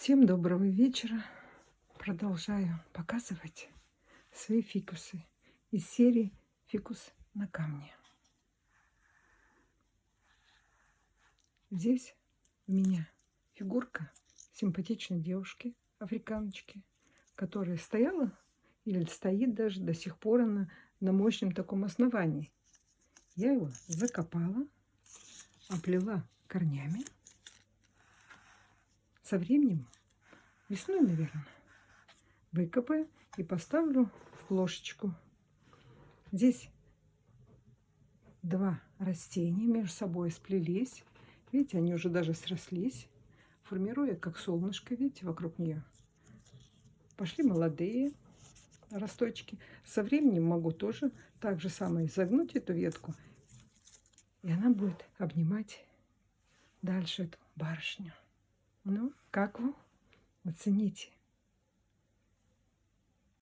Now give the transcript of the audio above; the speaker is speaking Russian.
Всем доброго вечера. Продолжаю показывать свои фикусы из серии «Фикус на камне». Здесь у меня фигурка симпатичной девушки, африканочки, которая стояла или стоит даже до сих пор на мощном таком основании. Я его закопала, оплела корнями. Со временем, весной, наверное, выкопаю и поставлю в плошечку. Здесь два растения между собой сплелись. Видите, они уже даже срослись, формируя как солнышко, видите, вокруг нее. Пошли молодые росточки. Со временем могу тоже так же самое изогнуть эту ветку, и она будет обнимать дальше эту барышню. Ну, как вам? Оцените.